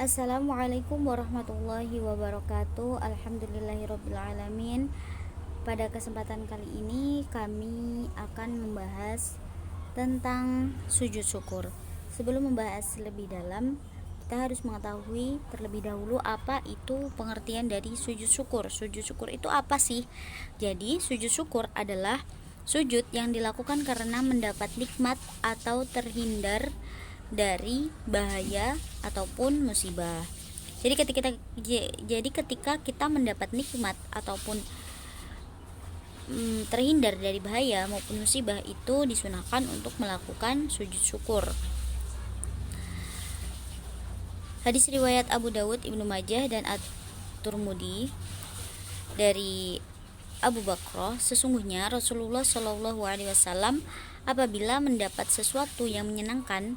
Assalamualaikum warahmatullahi wabarakatuh. Alhamdulillahirrabbilalamin. Pada kesempatan kali ini kami akan membahas tentang sujud syukur. Sebelum membahas lebih dalam, kita harus mengetahui terlebih dahulu apa itu pengertian dari sujud syukur. Sujud syukur itu apa sih? Jadi sujud syukur adalah sujud yang dilakukan karena mendapat nikmat atau terhindar dari bahaya ataupun musibah. Jadi ketika kita mendapat nikmat ataupun terhindar dari bahaya maupun musibah, itu disunahkan untuk melakukan sujud syukur. Hadis riwayat Abu Dawud, Ibnu Majah dan At-Tirmidzi dari Abu Bakrah, sesungguhnya Rasulullah Shallallahu Alaihi Wasallam apabila mendapat sesuatu yang menyenangkan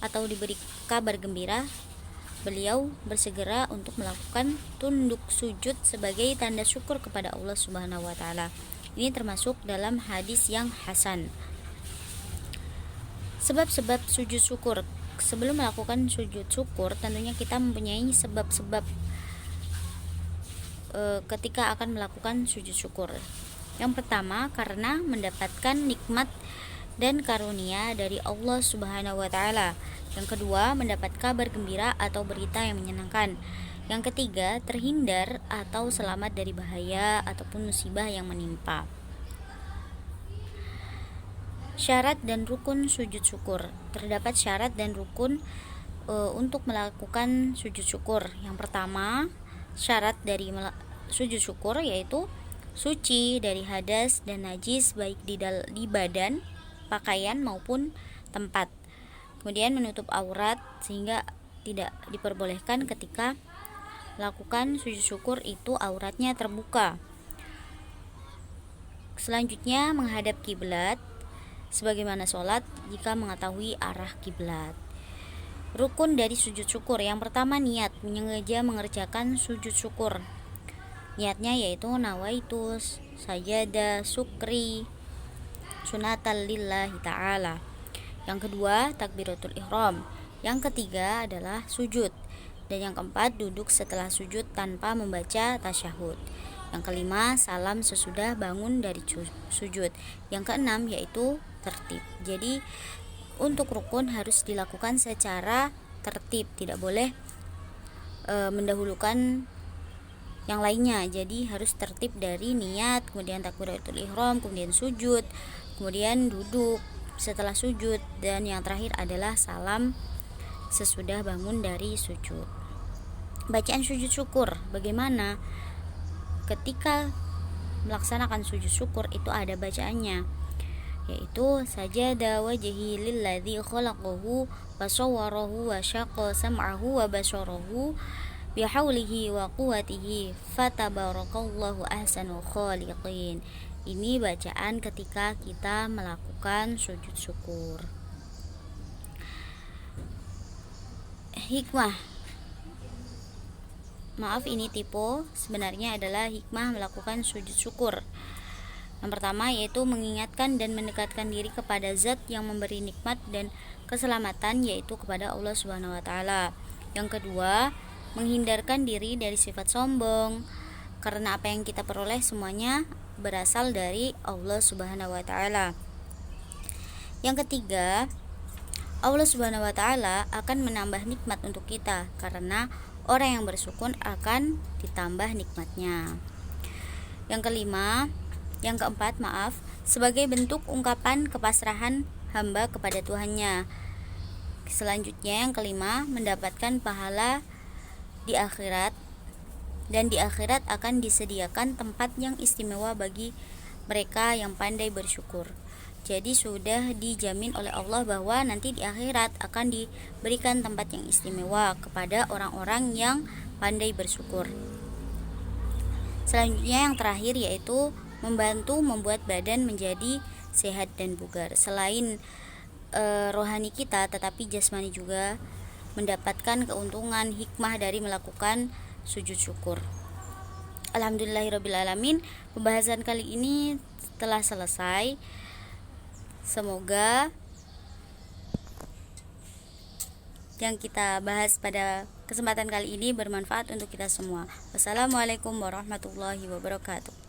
atau diberi kabar gembira, beliau bersegera untuk melakukan tunduk sujud sebagai tanda syukur kepada Allah Subhanahu wa taala. Ini termasuk dalam hadis yang hasan. Sebab-sebab sujud syukur. Sebelum melakukan sujud syukur, tentunya kita mempunyai sebab-sebab ketika akan melakukan sujud syukur. Yang pertama, karena mendapatkan nikmat dan karunia dari Allah Subhanahu wa taala. Yang kedua, mendapat kabar gembira atau berita yang menyenangkan. Yang ketiga, terhindar atau selamat dari bahaya ataupun musibah yang menimpa. Syarat dan rukun sujud syukur. Terdapat syarat dan rukun untuk melakukan sujud syukur. Yang pertama, syarat dari sujud syukur yaitu suci dari hadas dan najis baik di badan, pakaian maupun tempat. Kemudian menutup aurat sehingga tidak diperbolehkan ketika melakukan sujud syukur itu auratnya terbuka. Selanjutnya menghadap kiblat sebagaimana sholat jika mengetahui arah kiblat. Rukun dari sujud syukur. Yang pertama, niat, menyengaja mengerjakan sujud syukur. Niatnya yaitu nawaitus sajada syukri sunatan lillahi ta'ala. Yang kedua, takbiratul ihram. Yang ketiga adalah sujud. Dan yang keempat, duduk setelah sujud tanpa membaca tasyahud. Yang kelima, salam sesudah bangun dari sujud. Yang keenam yaitu tertib. Jadi untuk rukun harus dilakukan secara tertib, tidak boleh mendahulukan yang lainnya. Jadi harus tertib dari niat, kemudian takbiratul ihram, kemudian sujud, kemudian duduk setelah sujud, dan yang terakhir adalah salam sesudah bangun dari sujud. Bacaan sujud syukur, bagaimana ketika melaksanakan sujud syukur itu ada bacaannya, yaitu sajada wajhi lilladzi khalaqahu wa sawwarahu wa syaqqa sam'ahu wa basarahu bihaulihi wa quwwatihi fatabarakallahu ahsanul khaliqin. Ini bacaan ketika kita melakukan sujud syukur. Hikmah, maaf ini tipe, sebenarnya adalah hikmah melakukan sujud syukur. Yang pertama yaitu mengingatkan dan mendekatkan diri kepada zat yang memberi nikmat dan keselamatan, yaitu kepada Allah Subhanahu wa taala. Yang kedua, menghindarkan diri dari sifat sombong, karena apa yang kita peroleh semuanya berasal dari Allah Subhanahu wa taala. Yang ketiga, Allah Subhanahu wa taala akan menambah nikmat untuk kita karena orang yang bersyukur akan ditambah nikmatnya. Yang keempat, sebagai bentuk ungkapan kepasrahan hamba kepada Tuhannya. Selanjutnya yang kelima, mendapatkan pahala di akhirat, dan di akhirat akan disediakan tempat yang istimewa bagi mereka yang pandai bersyukur. Jadi sudah dijamin oleh Allah bahwa nanti di akhirat akan diberikan tempat yang istimewa kepada orang-orang yang pandai bersyukur. Selanjutnya yang terakhir yaitu membantu membuat badan menjadi sehat dan bugar. Selain rohani kita, tetapi jasmani juga mendapatkan keuntungan hikmah dari melakukan sujud syukur. Alhamdulillahirrabbilalamin. Pembahasan kali ini telah selesai. Semoga yang kita bahas pada kesempatan kali ini bermanfaat untuk kita semua. Wassalamualaikum warahmatullahi wabarakatuh.